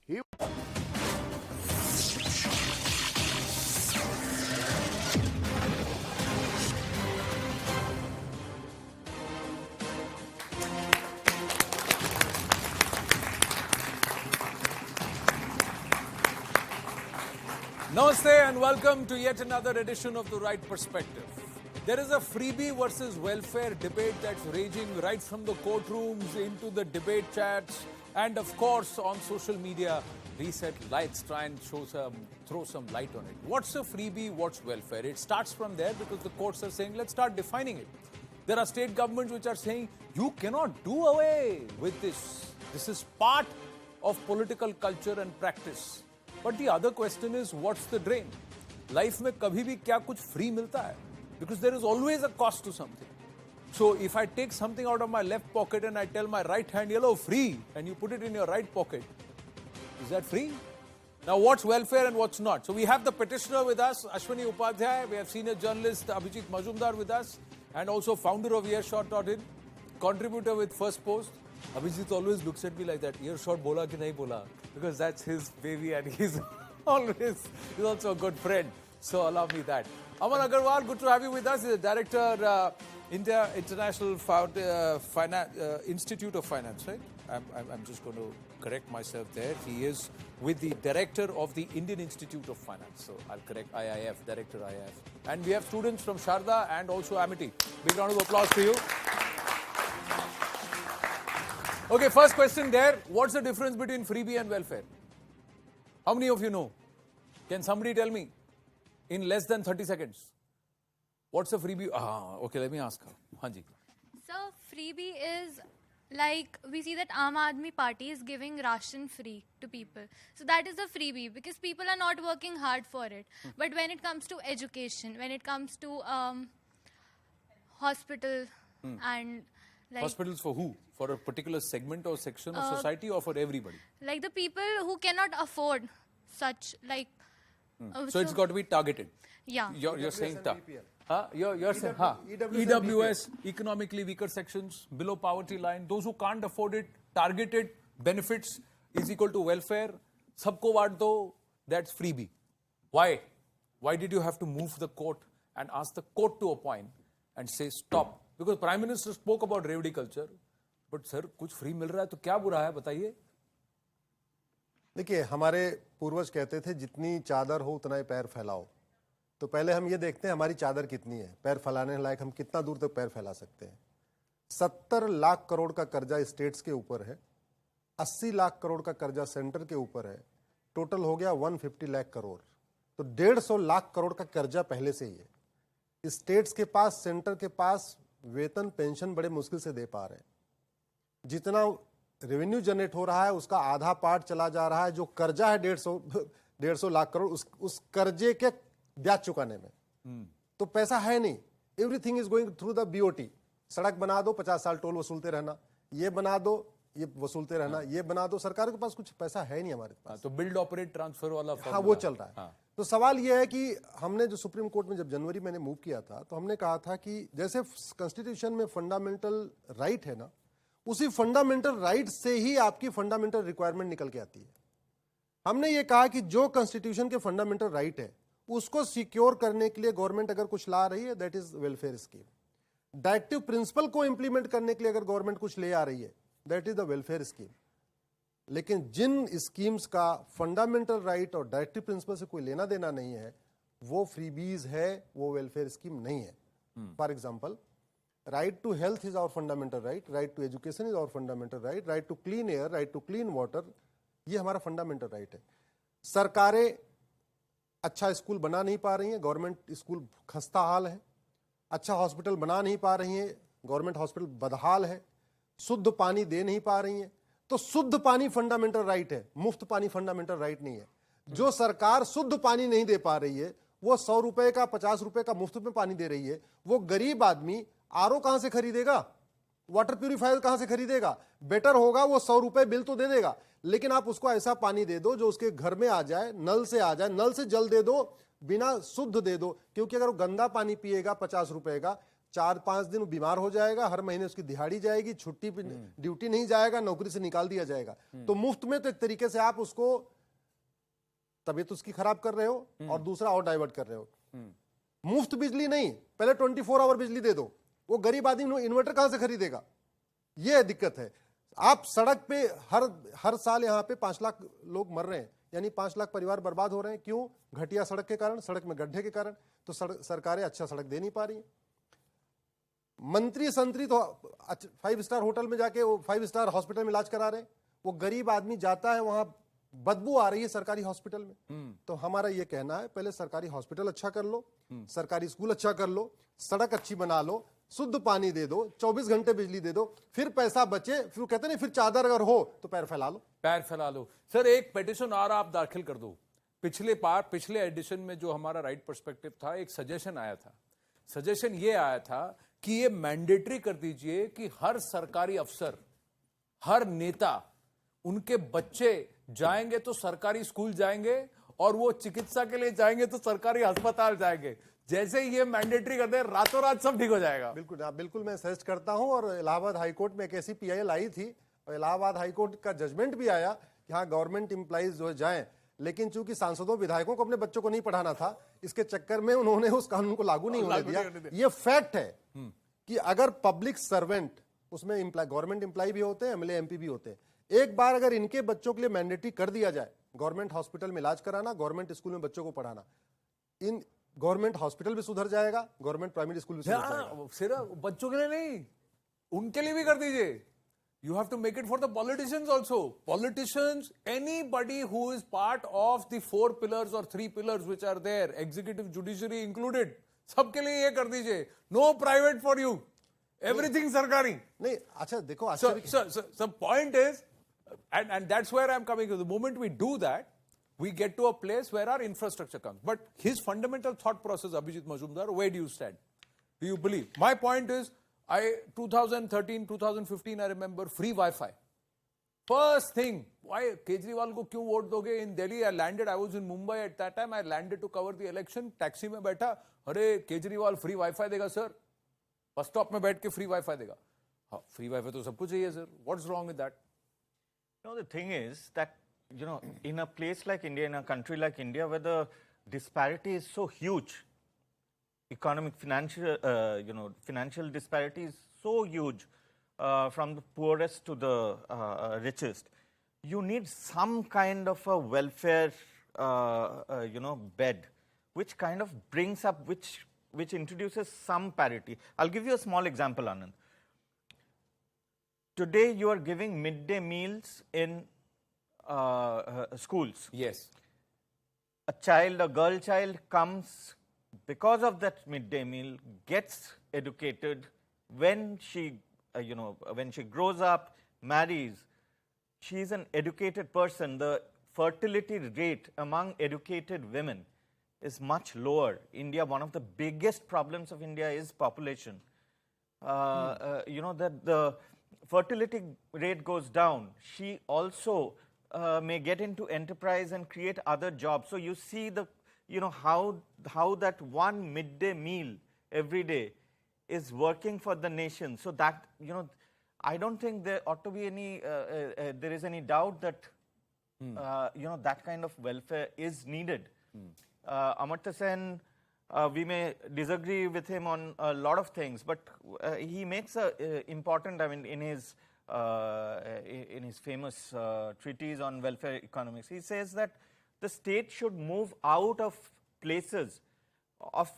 He Namaste and welcome to yet another edition of The Right Perspective. There is a freebie versus welfare debate that's raging right from the courtrooms into the debate chats and of course on social media. Reset lights, try and throw some light on it. What's a freebie, what's welfare? It starts from there because the courts are saying let's start defining it. There are state governments which are saying you cannot do away with this. This is part of political culture and practice. But the other question is, what's the drain? Life में कभी भी क्या कुछ free मिलता है? Because there is always a cost to something. So if I take something out of my left pocket and I tell my right hand, yellow, free, and you put it in your right pocket, is that free? Now what's welfare and what's not? So we have the petitioner with us, Ashwini Upadhyay. We have senior journalist Abhijit Majumdar with us, and also founder of Earshot.in, contributor with First Post. Abhijit always looks at me like that, Earshot bola ki nahi bola, because that's his baby and he's also a good friend. So allow me that. Aman Agarwal, good to have you with us. He's the director, India International Institute of Finance, right? I'm just going to correct myself there. He is with the director of the Indian Institute of Finance. So I'll correct IIF, director IIF. And we have students from Sharda and also Amity. Big round of applause to you. Okay, first question there. What's the difference between freebie and welfare? How many of you know? Can somebody tell me in less than 30 seconds? What's a freebie? Okay, let me ask her. Hanji. So, freebie is like we see that Aam Aadmi Party is giving ration free to people. So, that is a freebie because people are not working hard for it. But when it comes to education, when it comes to hospital and like, Hospitals for who? For a particular segment or section of society or for everybody? like the people who cannot afford such like. So it's got to be targeted. Yeah. You're saying you're saying EWS, economically weaker sections, below poverty line, those who can't afford it, targeted benefits is equal to welfare. Sabko baant do, that's freebie. Why? Why did you have to move the court and ask the court to a point and say stop? Because Prime Minister spoke about revdi culture. But sir, कुछ free मिल रहा है तो क्या बुरा है बताइए? देखिए, हमारे पूर्वज कहते थे जितनी चादर हो उतना ही पैर फैलाओ। तो पहले हम ये देखते हैं हमारी चादर कितनी है, पैर फैलाने लायक हम कितना दूर तक पैर फैला सकते हैं। 70 लाख करोड़ का कर्जा स्टेट्स के ऊपर है, 80 लाख करोड़ का कर्जा सेंटर के ऊपर है, टोटल हो गया 150 लाख करोड़। तो 150 लाख करोड़ का कर्जा पहले से ही है। स्टेट्स के पास, सेंटर के पास वेतन पेंशन बड़े मुश्किल से दे पा रहे हैं। जितना रेवेन्यू जनरेट हो रहा है उसका आधा पार्ट चला जा रहा है, जो कर्जा है 150 लाख करोड़, उस कर्जे के ब्याज चुकाने में। तो पैसा है नहीं, everything is going through the BOT. सड़क बना दो, 50 साल टोल वसूलते रहना, ये बना दो, ये वसूलते रहना, ये बना दो। सरकार के पास कुछ पैसा है नहीं हमारे पास। तो बिल्ड ऑपरेट ट्रांसफर वाला हाँ, वो चल रहा है। तो सवाल ये है कि हमने जो सुप्रीम कोर्ट में जब जनवरी मैंने मूव किया था, तो हमने कहा था कि जैसे कॉन्स्टिट्यूशन में फंडामेंटल राइट है ना, उसी फंडामेंटल राइट से ही आपकी फंडामेंटल रिक्वायरमेंट निकल के आती है। हमने ये कहा कि जो कॉन्स्टिट्यूशन के फंडामेंटल राइट है उसको सिक्योर करने के लिए गवर्नमेंट अगर कुछ ला रही है, that is welfare scheme. Directive principle को इंप्लीमेंट करने के लिए अगर गवर्नमेंट कुछ ले आ रही है, that is the welfare scheme. लेकिन जिन स्कीम्स का फंडामेंटल राइट और डायरेक्टिव प्रिंसिपल से कोई लेना देना नहीं है, वो फ्रीबीज है, वो वेलफेयर स्कीम नहीं है। For example, right to health is our fundamental right to education is our fundamental right to clean air, right to clean water, ये हमारा फंडामेंटल राइट है। सरकारें अच्छा स्कूल बना नहीं पा रही हैं, गवर्नमेंट स्कूल खस्ता हाल है। अच्छा हॉस्पिटल बना नहीं पा रही हैं, गवर्नमेंट हॉस्पिटल बदहाल है। शुद्ध पानी दे नहीं पा रही हैं। तो शुद्ध पानी फंडामेंटल राइट है, मुफ्त पानी फंडामेंटल राइट नहीं है। जो सरकार शुद्ध पानी नहीं दे पा रही है, वो 100 रुपए का, 50 रुपए का मुफ्त में पानी दे रही है। वो गरीब आदमी आरओ कहां से खरीदेगा, वाटर प्यूरिफायर कहां से खरीदेगा? बेटर होगा वो 100 रुपए बिल तो दे देगा, लेकिन आप उसको ऐसा पानी दे दो जो उसके घर में आ जाए, नल से आ जाए, नल से जल दे दो, बिना शुद्ध दे दो। क्योंकि अगर वो गंदा पानी पिएगा 50 रुपए का, 4-5 दिन वो बीमार हो जाएगा, हर महीने उसकी दिहाड़ी जाएगी, छुट्टी पे ड्यूटी नहीं जाएगा, नौकरी से निकाल दिया जाएगा। तो मुफ्त में तो एक तरीके से आप उसको तबीयत उसकी खराब कर रहे हो और दूसरा और डाइवर्ट कर रहे हो। मुफ्त बिजली नहीं, पहले 24 आवर बिजली दे दो। वो गरीब आदमी इन्वर्टर कहां से खरीदेगा? ये दिक्कत है। आप सड़क पे हर साल यहाँ पे 5 लाख लोग मर रहे हैं, यानी 5 लाख परिवार बर्बाद हो रहे हैं। क्यों? घटिया सड़क के कारण, सड़क में गड्ढे के कारण। तो सरकारें अच्छा सड़क दे नहीं पा रही। मंत्री संतरी तो 5 स्टार होटल में जाके, वो 5 स्टार हॉस्पिटल में इलाज करा रहे हैं। वो गरीब आदमी जाता है, वहां बदबू आ रही है सरकारी हॉस्पिटल में। तो हमारा ये कहना है, पहले सरकारी हॉस्पिटल अच्छा कर लो, सरकारी स्कूल अच्छा कर लो, सड़क अच्छी बना लो, शुद्ध पानी दे दो, 24 घंटे बिजली दे दो, फिर पैसा बचे। फिर कहते नहीं, फिर चादर अगर हो तो पैर फैला लो। पैर फैला लो। सर, एक पेटिशन और आप दाखिल कर दो। पिछले एडिशन में जो हमारा राइट पर्सपेक्टिव था, एक सजेशन आया था। सजेशन ये आया था कि ये मैंडेटरी कर दीजिए कि हर सरकारी अफसर, हर नेता, उनके बच्चे जाएंगे तो सरकारी स्कूल जाएंगे और वो चिकित्सा के लिए जाएंगे तो सरकारी अस्पताल जाएंगे। जैसे ही ये मैंडेटरी कर दे, रातों रात सब ठीक हो जाएगा। बिल्कुल मैं सजेस्ट करता हूं। और इलाहाबाद हाईकोर्ट में एक ऐसी पीआईएल आई थी और इलाहाबाद हाईकोर्ट का जजमेंट भी आया कि हाँ, गवर्नमेंट इंप्लाइज जो जाएं, लेकिन चूंकि सांसदों विधायकों को अपने बच्चों को नहीं पढ़ाना था, इसके चक्कर में उन्होंने उस कानून को लागू नहीं होने दिया। ये फैक्ट है कि अगर पब्लिक सर्वेंट, उसमें गवर्नमेंट इंप्लाई भी होते हैं, एमएलए एमपी भी होते हैं, एक बार अगर इनके बच्चों के लिए मैंडेटरी कर दिया जाए, गवर्नमेंट हॉस्पिटल में इलाज कराना, गवर्नमेंट स्कूल में बच्चों को पढ़ाना, इन गवर्नमेंट हॉस्पिटल भी सुधर जाएगा, गवर्नमेंट प्राइमरी स्कूल भी सुधर जाएगा। सिर्फ बच्चों के लिए नहीं, उनके लिए भी कर दीजिए। You have to make it for the politicians also. Politicians, anybody who is part of the 4 pillars or 3 pillars which are there, executive, judiciary included, सबके लिए ये कर दीजिए। No private for you. Everything सरकारी। नहीं, अच्छा देखो, So point is, and that's where I'm coming to. The moment we do that, we get to a place where our infrastructure comes. But his fundamental thought process, Abhijit Majumdar, where do you stand? Do you believe? My point is, 2013, 2015, I remember free Wi-Fi. First thing, why Kejriwal को क्यों vote दोगे? In Delhi, I landed. I was in Mumbai at that time. I landed to cover the election. Taxi में बैठा, अरे Kejriwal free wifi देगा sir, bus stop में बैठ के फ्री वाईफाई देगा। हाँ, फ्री वाईफाई तो सबको चाहिए sir. What's wrong with that? No, the thing is that, in a place like India, in a country like India, where the disparity is so huge, economic, financial disparity is so huge, from the poorest to the richest, you need some kind of a welfare, bed, which kind of brings up, which introduces some parity. I'll give you a small example, Anand. Today, you are giving midday meals in schools. Yes. A girl child comes because of that midday meal, gets educated. When she, when she grows up, marries, she is an educated person. The fertility rate among educated women is much lower. India, one of the biggest problems of India is population. That the fertility rate goes down. She also may get into enterprise and create other jobs. So you see how that one midday meal every day is working for the nation. So that, I don't think there ought to be any, there is any doubt that, that kind of welfare is needed. Amartya Sen, we may disagree with him on a lot of things, but he makes a important, in his famous treatise on welfare economics, he says that the state should move out of places of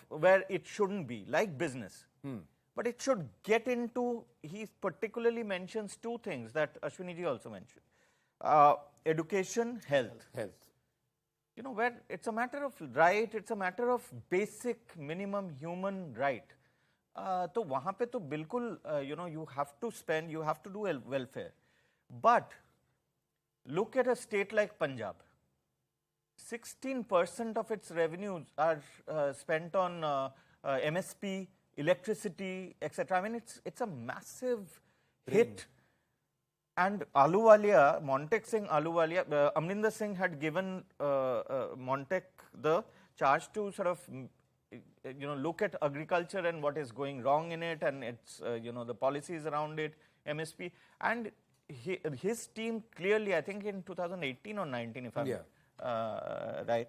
where it shouldn't be, like business. But it should get into, he particularly mentions 2 things that Ashwini ji also mentioned. Education, health. Where it's a matter of right, it's a matter of basic minimum human right. तो वहाँ पे तो बिल्कुल, you have to spend, you have to do welfare. But look at a state like Punjab. 16% of its revenues are spent on MSP, electricity, etc. It's a massive hit. And Ahluwalia, Montek Singh Ahluwalia, Amrinder Singh had given Montek the charge to sort of look at agriculture and what is going wrong in it, and it's the policies around it, MSP, and his team clearly, I think in 2018 or 19, if I'm right,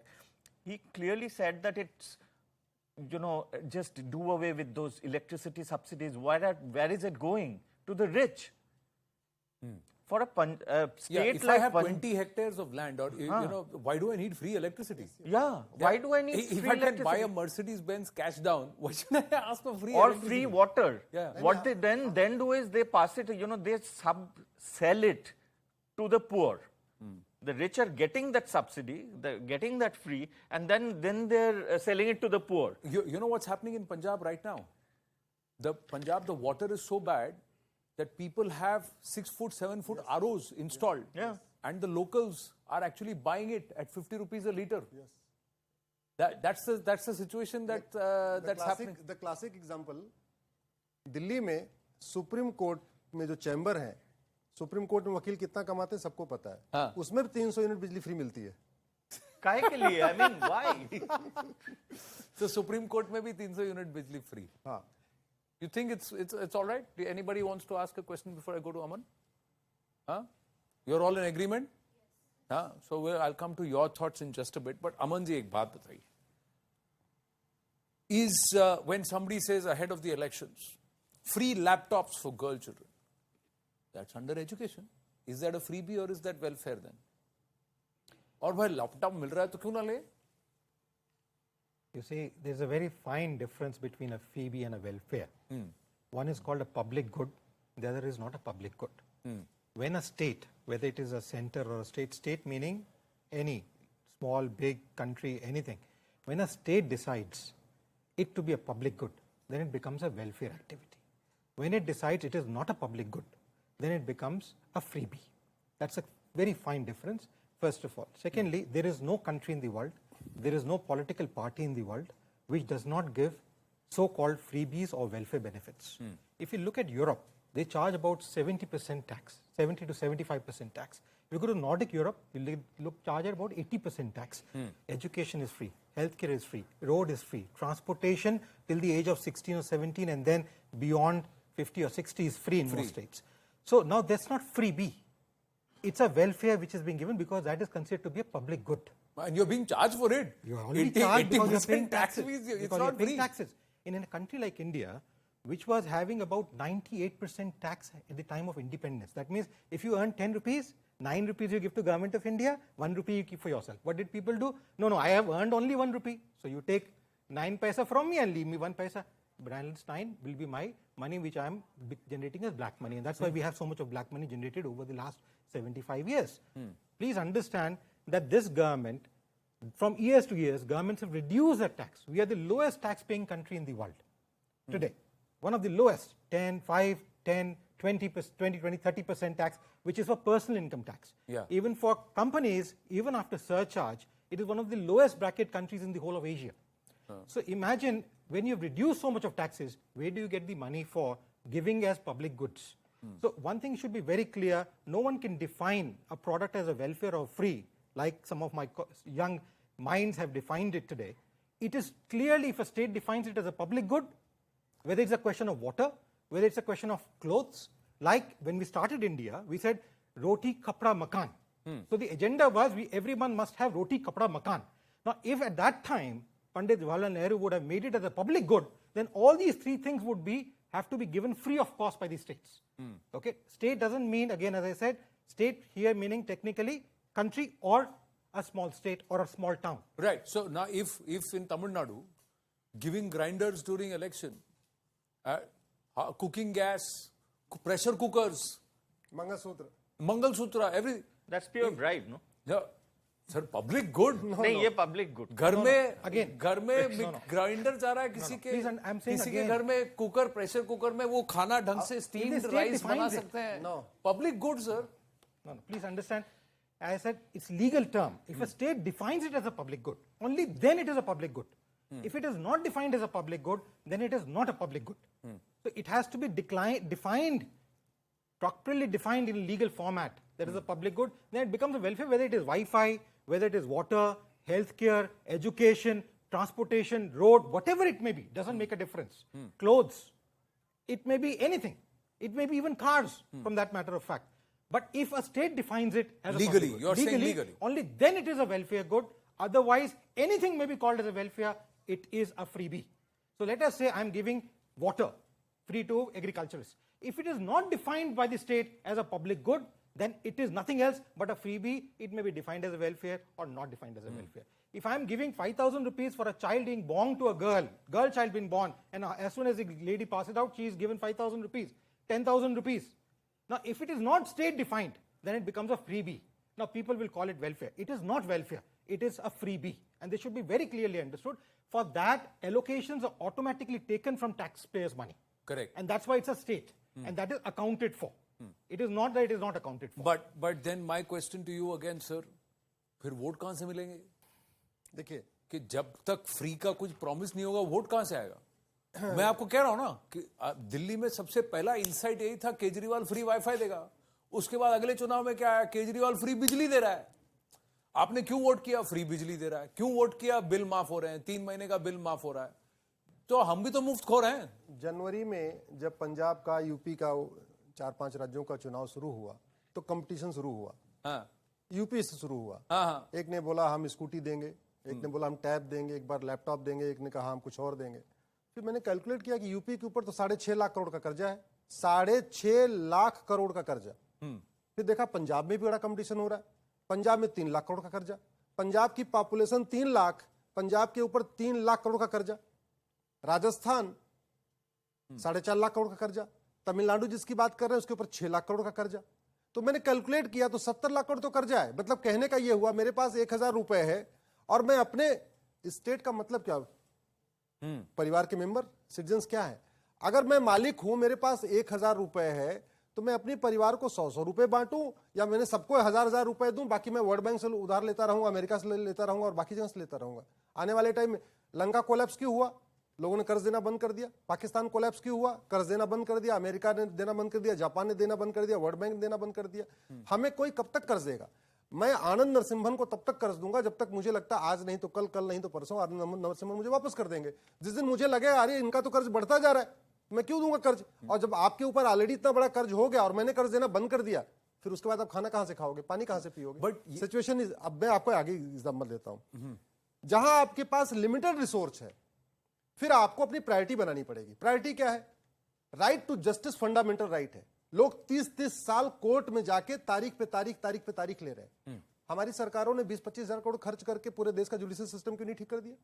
he clearly said that it's just do away with those electricity subsidies. Where is it going? To the rich. For a state if like I have 20 hectares of land, or why do I need free electricity? Why do I need If free I can electricity? buy a Mercedes-Benz cash down, why should I ask for free Or electricity? free water. Yeah. What they then do is they pass it, they sell it to the poor. The rich are getting that subsidy, they're getting that free, and then they're selling it to the poor. You know what's happening in Punjab right now? The water is so bad that people have 6-foot, 7-foot ROs installed. Yeah. And the locals are actually buying it at 50 rupees a liter. That's the situation that's happening. The classic example, Delhi में supreme court में जो chamber है, supreme court में वकील कितना कमाते हैं सबको पता है. हाँ. उसमें भी 300 यूनिट बिजली फ्री मिलती है. काहे के लिए? I mean, why? So Supreme Court में भी 300 यूनिट बिजली free. हाँ. You think it's all right? Anybody wants to ask a question before I go to Aman? Huh? You're all in agreement? Yes. So I'll come to your thoughts in just a bit. But Aman ji, एक बात बताइए. Is when somebody says ahead of the elections, free laptops for girl children, that's under education. Is that a freebie or is that welfare then? और भाई laptop मिल रहा है तो क्यों ना ले? You see, there's a very fine difference between a freebie and a welfare. One is called a public good, the other is not a public good. When a state, whether it is a center or a state meaning any small, big country, anything, when a state decides it to be a public good, then it becomes a welfare activity. When it decides it is not a public good, then it becomes a freebie. That's a very fine difference, first of all. Secondly, there is no country in the world, there is no political party in the world which does not give so-called freebies or welfare benefits. If you look at Europe, they charge about 70% tax, 70 to 75% tax. If you go to Nordic Europe, you charge at about 80% tax. Education is free, healthcare is free, road is free, transportation till the age of 16 or 17 and then beyond 50 or 60 is free in most states. So now that's not freebie. It's a welfare which is being given because that is considered to be a public good. And you're being charged for it. You are already charged because you're paying 80% taxes. means it's Because not you're paying free. taxes. In a country like India, which was having about 98% tax at the time of independence. That means if you earn 10 rupees, 9 rupees you give to government of India, 1 rupee you keep for yourself. What did people do? No, I have earned only 1 rupee. So you take 9 paisa from me and leave me 1 paisa. Balance 9 will be my money which I am generating as black money. And that's why we have so much of black money generated over the last 75 years. Please understand that this government, from years to years, governments have reduced their tax. We are the lowest tax paying country in the world today. One of the lowest, 10, 5, 10, 20, 30% tax, which is for personal income tax. Yeah. Even for companies, even after surcharge, it is one of the lowest bracket countries in the whole of Asia. So imagine when you've reduced so much of taxes, where do you get the money for giving as public goods? So one thing should be very clear, no one can define a product as a welfare or free, like some of my young minds have defined it today. It is clearly, if a state defines it as a public good, whether it's a question of water, whether it's a question of clothes, like when we started India, we said roti, kapda, makan. So the agenda was everyone must have roti, kapda, makan. Now if at that time Pandit Jawaharlal Nehru would have made it as a public good, then all these three things would have to be given free of cost by the states. Okay, state doesn't mean, again as I said, state here meaning technically country or a small state or a small town. Right. So now if in Tamil Nadu, giving grinders during election, cooking gas, pressure cookers, Mangal Sutra, everything. That's pure bribe, no? Yeah. Sir, public good. नहीं, ये public good. घर में Again. घर में grinder जा रहा है किसी के Please, I'm saying किसी के again. घर में कुकर प्रेशर कुकर में वो खाना ढंग से स्टीम्ड state राइस बना defines it. सकते हैं No. Public good sir No, please understand. As I said, it's legal term. If a state defines it as a public good, only then it is a public good. If it is not defined as a public good, then it is not a public good. So it has to be defined, properly defined in legal format. That is a public good. Then it becomes a welfare, whether it is Wi-Fi, whether it is water, healthcare, education, transportation, road, whatever it may be, doesn't make a difference. Clothes, it may be anything. It may be even cars, from that matter of fact. But if a state defines it as Legally, a public good, you're saying legally. only then it is a welfare good. Otherwise, anything may be called as a welfare, it is a freebie. So let us say I'm giving water free to agriculturists. If it is not defined by the state as a public good, then it is nothing else but a freebie. It may be defined as a welfare or not defined as a welfare. If I'm giving 5,000 rupees for a child being born to a girl child being born, and as soon as the lady passes out, she is given 5,000 rupees, 10,000 rupees. Now, if it is not state defined, then it becomes a freebie. Now, people will call it welfare. It is not welfare. It is a freebie. And this should be very clearly understood. For that, allocations are automatically taken from taxpayers' money. Correct. And that's why it's a state. And that is accounted for. It is not that it is not accounted for. But then my question to you again, sir, फिर vote कहां से मिलेंगे? देखिए कि जब तक free का कुछ प्रॉमिस नहीं होगा, वोट कहां से आएगा? मैं आपको कह रहा हूं ना कि दिल्ली में सबसे पहला इंसाइट यही था, केजरीवाल फ्री वाईफाई देगा. उसके बाद अगले चुनाव में क्या आया? केजरीवाल फ्री बिजली दे रहा है. आपने क्यों वोट किया? फ्री बिजली दे रहा है. क्यों वोट किया? बिल माफ हो रहे हैं, 3 महीने का बिल माफ हो रहा है. तो हम भी तो मुफ्त खो रहे हैं. जनवरी में जब पंजाब का, यूपी का, 4-5 राज्यों का चुनाव शुरू हुआ तो कंपटीशन शुरू हुआ. हाँ यूपी से शुरू हुआ. हाँ. एक ने बोला हम स्कूटी देंगे, एक ने बोला हम टैब देंगे, एक बार लैपटॉप देंगे, एक ने कहा हम कुछ और देंगे. फिर मैंने कैलकुलेट किया कि यूपी के ऊपर तो 6.5 लाख करोड़ का कर्जा है. 6.5 लाख करोड़ का कर्जा. फिर देखा पंजाब में भी बड़ा कंपटीशन हो रहा है. पंजाब में 3 लाख करोड़ का कर्जा. पंजाब की पॉपुलेशन 3 लाख, पंजाब के ऊपर 3 लाख करोड़ का कर्जा. राजस्थान 4.5 लाख करोड़ का कर्जा. तमिलनाडु जिसकी बात कर रहे हैं उसके ऊपर 6 लाख करोड़ का कर्जा. तो मैंने कैलकुलेट किया तो 70 लाख करोड़ तो कर्जा है. मतलब कहने का यह हुआ मेरे पास 1,000 रुपए है और मैं अपने स्टेट का मतलब क्या, परिवार के मेंबर, सिटीजन्स क्या है. अगर मैं मालिक हूं, मेरे पास 1,000 रुपए है, तो मैं अपने परिवार को 100-100 रुपए बांटूं या मैंने सबको 1,000-1,000 रुपए दूं, बाकी मैं वर्ल्ड बैंक से उधार लेता रहूंगा, अमेरिका से लेता रहूंगा और बाकी जगह से लेता रहूंगा. आने वाले टाइम में लंका कोलैप्स क्यों हुआ? लोगों ने कर्ज देना बंद कर दिया. पाकिस्तान कोलैप्स क्यों हुआ? कर्ज देना बंद कर दिया. अमेरिका ने देना बंद कर दिया, जापान ने देना बंद कर दिया, वर्ल्ड बैंक ने देना बंद कर दिया. हमें कोई कब तक कर्ज देगा? मैं आनंद नरसिम्हन को तब तक कर्ज दूंगा जब तक मुझे लगता आज नहीं तो कल, कल नहीं तो परसों आनंद नरसिम्हन मुझे वापस कर देंगे. जिस दिन मुझे लगे अरे इनका तो कर्ज बढ़ता जा रहा है, मैं क्यों दूंगा कर्ज? और जब आपके ऊपर ऑलरेडी इतना बड़ा कर्ज हो गया और मैंने कर्ज देना बंद कर दिया, फिर उसके बाद आप खाना कहां से खाओगे, पानी कहां से पियोगे? बट सिचुएशन इज, अब मैं आपको आगे एग्जाम्पल देता हूं. जहां आपके पास लिमिटेड रिसोर्स है, फिर आपको अपनी प्रायोरिटी बनानी पड़ेगी. प्रायोरिटी क्या है? Right to justice fundamental right है. लोग 30-30 साल कोर्ट में जाके तारीख पे तारीख ले रहे हैं. हमारी सरकारों ने 20-25 हजार करोड़ खर्च करके पूरे देश का जुडिशियल सिस्टम क्यों नहीं ठीक कर दिया?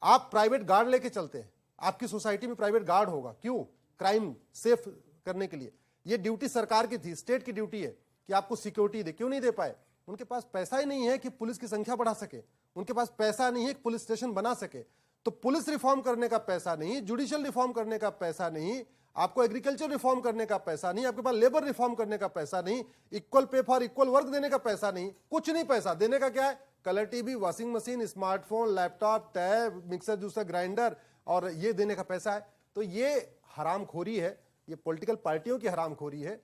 आप प्राइवेट गार्ड लेके चलते हैं, आपकी सोसाइटी में प्राइवेट गार्ड होगा. क्यों? क्राइम सेफ करने के लिए. ये ड्यूटी सरकार की थी, स्टेट की ड्यूटी है कि आपको सिक्योरिटी दे. क्यों नहीं दे पाए? उनके पास पैसा ही नहीं है कि पुलिस की संख्या बढ़ा सके. उनके पास पैसा नहीं है कि पुलिस स्टेशन बना सके. तो पुलिस रिफॉर्म करने का पैसा नहीं, जुडिशियल रिफॉर्म करने का पैसा नहीं, आपको एग्रीकल्चर रिफॉर्म करने का पैसा नहीं, आपके पास लेबर रिफॉर्म करने का पैसा नहीं, equal pay for equal work देने का पैसा नहीं, कुछ नहीं. पैसा देने का क्या है? Colour TV, washing machine, smartphone, laptop, tab, mixer juicer, grinder, और ये देने का पैसा है. तो ये हरामखोरी है, ये पॉलिटिकल पार्टियों की हरामखोरी है.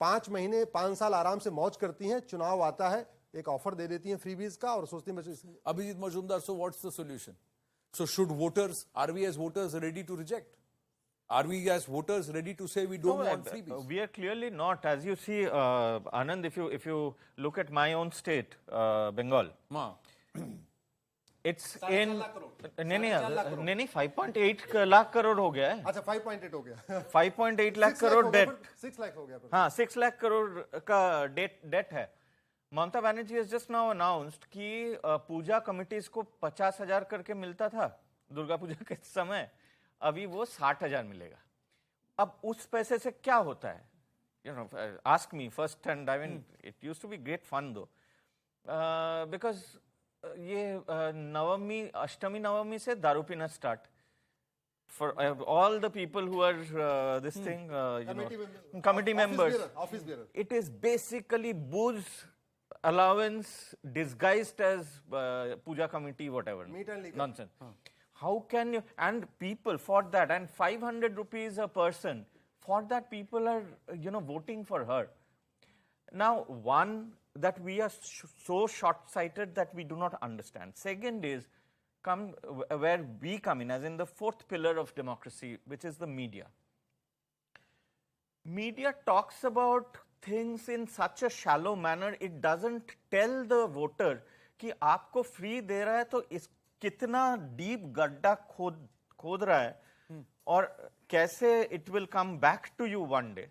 5 महीने 5 साल आराम से मौज करती हैं, चुनाव आता है, एक ऑफर दे देती हैं फ्रीबीज का और सोचती हैं. Abhijit Majumdar, so what's the solution? So should voters, are we as voters ready to reject? Are we as voters ready to say we don't want freebies? We are clearly not. As you see, Anand, if you look at my own state, Bengal, it's in नहीं 5.8 लाख करोड़ हो गया है. अच्छा 5.8 हो गया. 5.8 lakh crore date. 6 lakh हो गया. हाँ, 6 लाख करोड़ का डेट है. Mamata Banerjee has just now announced कि पूजा कमिटीज को 50,000 करके मिलता था दुर्गा पूजा के समय, अभी वो 60,000 मिलेगा. अब उस पैसे से क्या होता है? You know, ask me first hand. I mean, it used to be great fun though, because ये नवमी, अष्टमी नवमी से दारू पीना start for all the people who are this thing, committee members. Office bearer. It is basically booze allowance disguised as puja committee, whatever. Meat and liquor. Nonsense. How can you, and people for that, and 500 rupees a person, for that people are, voting for her. Now, one, that we are so short-sighted that we do not understand. Second is, where we come in, as in the fourth pillar of democracy, which is the media. Media talks about things in such a shallow manner, it doesn't tell the voter कि आपको free दे रहा है तो इस कितना deep गड्ढा खोद रहा है और कैसे it will come back to you one day.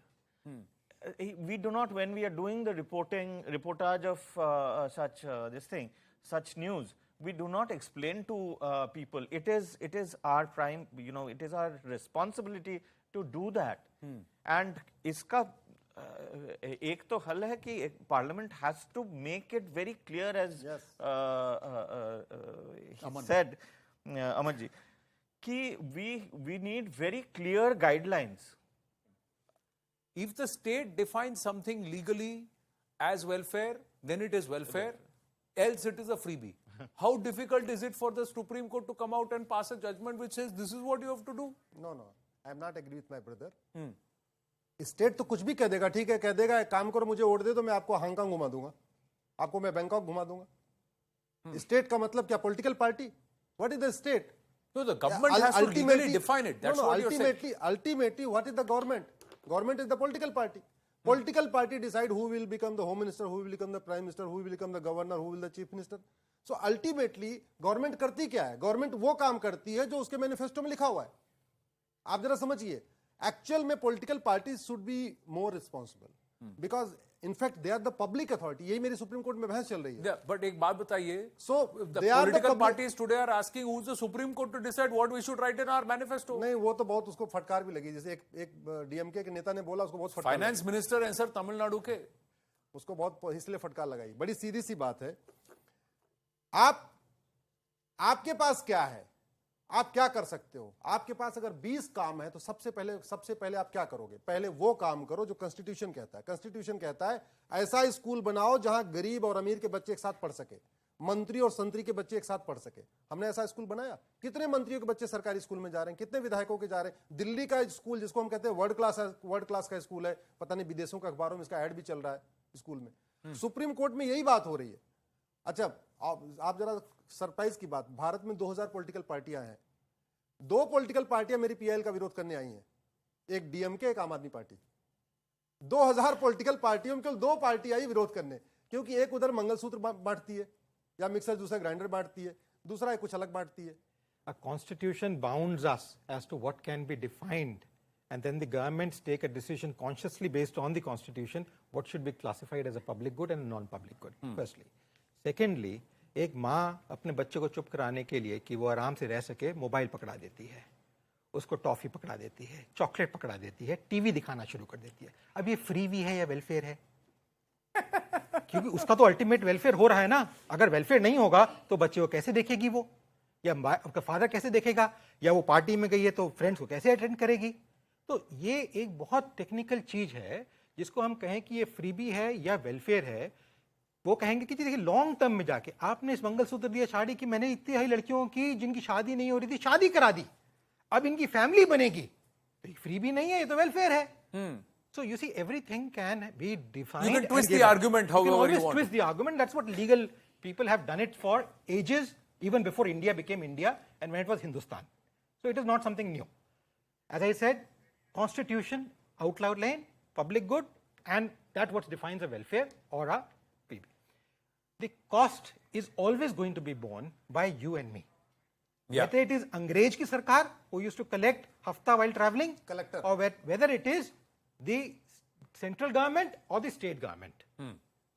We do not, when we are doing the reportage of such news, we do not explain to people. It is our prime, it is our responsibility to do that. And iska एक तो हल है कि Parliament has to make it very clear, as he said, Amar ji, कि we need very clear guidelines. If the state defines something legally as welfare, then it is welfare, else it is a freebie. How difficult is it for the Supreme Court to come out and pass a judgment which says this is what you have to do? No, I am not agree with my brother. State तो कुछ भी कह देगा, ठीक है, कह देगा एक काम करो मुझे वोट दे तो मैं आपको हांगकांग घुमा दूंगा, आपको मैं बैंकॉक घुमा दूंगा. स्टेट का मतलब क्या? Political party. What is the state? No, the government has to legally define it. That's what you're saying. Ultimately, what is the government? Government is the political party. Political party decide who will become the home minister, who will become the prime minister, who will become the governor, who will the chief minister. So ultimately, government करती क्या है? Government वो काम करती है जो उसके manifesto में लिखा हुआ है. आप जरा समझिए. Actual में political parties should be more responsible because in fact they are the public authority. यही मेरी सुप्रीम कोर्ट में बहस चल रही है. Yeah, but एक बात बताइए. So the political parties today are asking who's the Supreme Court to decide what we should write in our manifesto. नहीं, वो तो बहुत उसको फटकार भी लगी. जैसे एक डीएमके के नेता ने बोला, उसको बहुत फटकार. फाइनेंस मिनिस्टर हैं सर तमिलनाडु के, उसको बहुत इसलिए फटकार लगाई. बड़ी सीधी सी बात है. आपके पास क्या है? आप क्या कर सकते हो? आपके पास अगर 20 काम है तो सबसे पहले आप क्या करोगे? पहले वो काम करो जो कॉन्स्टिट्यूशन कहता है. कॉन्स्टिट्यूशन कहता है ऐसा स्कूल बनाओ जहां गरीब और अमीर के बच्चे एक साथ पढ़ सके, मंत्री और संतरी के बच्चे एक साथ पढ़ सके. हमने ऐसा स्कूल बनाया. कितने मंत्रियों के बच्चे सरकारी स्कूल में जा रहे हैं? कितने विधायकों के जा रहे हैं? दिल्ली का स्कूल जिसको हम कहते हैं वर्ल्ड क्लास का स्कूल है, पता नहीं विदेशों के अखबारों में इसका ऐड भी चल रहा है स्कूल में. सुप्रीम कोर्ट में यही बात हो रही है. अच्छा, आप जरा सरप्राइज की बात, भारत में 2000 पॉलिटिकल पार्टियां हैं. 2 पॉलिटिकल पार्टियां मेरी पीआईएल का विरोध करने आई हैं. एक डीएमके, एक आम आदमी पार्टी. 2000 पॉलिटिकल पार्टियों में केवल 2 पार्टी आई विरोध करने, क्योंकि एक उधर मंगलसूत्र बांटती है या मिक्सर जूसर ग्राइंडर बांटती है, दूसरा कुछ अलग बांटती है. A constitution bounds us as to what can be defined, and then the governments take a decision consciously based on the constitution what should be classified as a public good and a non-public good. Firstly. Secondly, एक माँ अपने बच्चे को चुप कराने के लिए कि वो आराम से रह सके मोबाइल पकड़ा देती है, उसको टॉफी पकड़ा देती है, चॉकलेट पकड़ा देती है, टीवी दिखाना शुरू कर देती है. अब ये फ्री भी है या वेलफेयर है? क्योंकि उसका तो अल्टीमेट वेलफेयर हो रहा है ना. अगर वेलफेयर नहीं होगा तो बच्चे को कैसे देखेगी वो, या उसका फादर कैसे देखेगा, या वो पार्टी में गई है तो फ्रेंड्स को कैसे अटेंड करेगी? तो ये एक बहुत टेक्निकल चीज है जिसको हम कहें कि ये फ्री भी है या वेलफेयर है. वो कहेंगे कि देखिए लॉन्ग टर्म में जाके आपने इस मंगलसूत्र दिया शादी की, मैंने इतनी सारी लड़कियों की जिनकी शादी नहीं हो रही थी शादी करा दी, अब इनकी फैमिली बनेगी, तो फ्री भी नहीं है, ये तो वेलफेयर है. So you see, everything can be defined. You can twist the argument however you want. You can always twist the argument. That's what legal people have done it for ages, even before India became India and when it was Hindustan. So it is not something new. As I said, constitution, outline, public good, and that what defines a welfare or a PB. The cost is always going to be borne by you and me. Yeah. Whether it is Angrez ki sarkar who used to collect hafta while traveling, Collector. or whether it is the central government or the state government.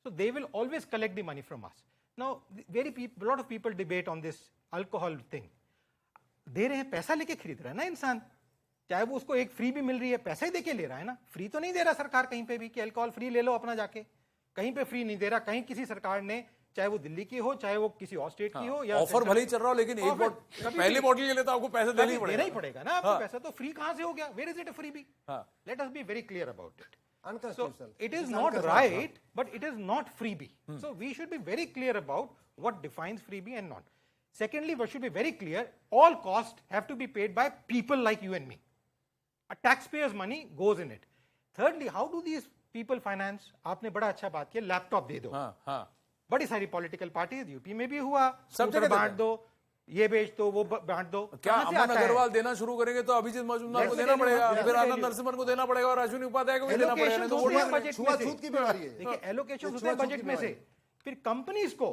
So they will always collect the money from us. Now, a lot of people debate on this alcohol thing. दे रहे हैं, पैसा लेके खरीद रहा है ना इंसान, चाहे वो उसको एक फ्री भी मिल रही है, पैसा ही देके ले रहा है ना. फ्री तो नहीं दे रहा सरकार कहीं पे भी कि अल्कोहल फ्री ले लो अपना जाके, कहीं पे फ्री नहीं दे रहा. कहीं किसी सरकार ने, चाहे वो दिल्ली की हो चाहे वो किसी और स्टेट की हो, या ऑफर भले ही चल रहा हो लेकिन एक पहली बॉटल के लिए तो आपको पैसे देना ही पड़ेगा ना आपको पैसा. तो फ्री कहां से हो गया? Where is it a freebie? Let us be very clear about it. So it is not right, but it is not freebie. So we should be very clear about what defines freebie and not. Secondly, we should be very clear, all costs have to be paid by people like you and me. A taxpayer's money goes in it. Thirdly, how do these people finance? आपने बड़ा अच्छा बात किया, laptop दे दो. बड़ी सारी political parties, UP में भी हुआ, सब जगह बांट दो, ये बेच दो, वो बांट दो। क्या कहाँ से अमन आता है? अग्रवाल देना शुरू करेंगे तो अभिजीत मजूमदार को देना पड़ेगा, फिर आनंद नरसिम्हन को देना पड़ेगा और अश्विनी उपाध्याय को भी देना पड़ेगा, नहीं तो वोट Allocations नहीं होते हैं मिलेंगे। बजट में छुआछूत से। की बीमारी है। देखिए एलोकेशन ये होते हैं छुआछूत बजट की में से, बीमारी फिर कंपनीज को,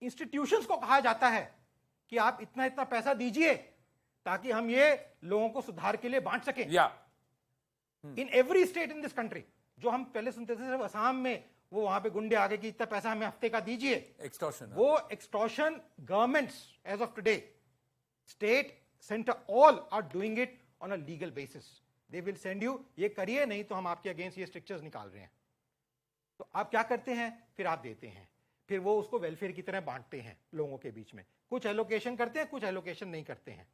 इंस्टीट्यूशंस को कहा जाता है कि आप इतना इतना पैसा दीजिए ताकि हम ये लोगों को सुधार के लिए बांट सकें। या in every state in this country, जो हम पहले सुनते थे सिर्फ असम में, वो वहां पे गुंडे आगे कि इतना पैसा हमें हफ्ते का दीजिए, एक्सटॉर्शन। वो extortion governments as of today, state centre, all are doing it on a legal basis. They will send you, ये करिए नहीं तो हम आपके अगेंस्ट ये स्ट्रिक्चर्स निकाल रहे हैं। तो आप क्या करते हैं, फिर आप देते हैं, फिर वो उसको वेलफेयर की तरह बांटते हैं लोगों के बीच में, कुछ एलोकेशन करते हैं, कुछ एलोकेशन नहीं करते हैं।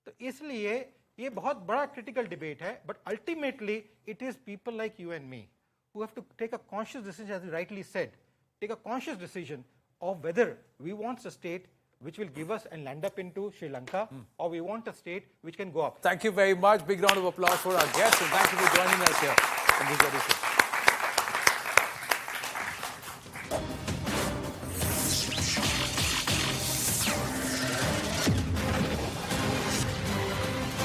तो इसलिए ये बहुत बड़ा क्रिटिकल डिबेट है, but ultimately it is people like you and me who have to take a conscious decision, as you rightly said, take a conscious decision of whether we want a state which will give us and land up into Sri Lanka, or we want a state which can go up. Thank you very much. Big round of applause for our guests, and thank you for joining us here in this edition.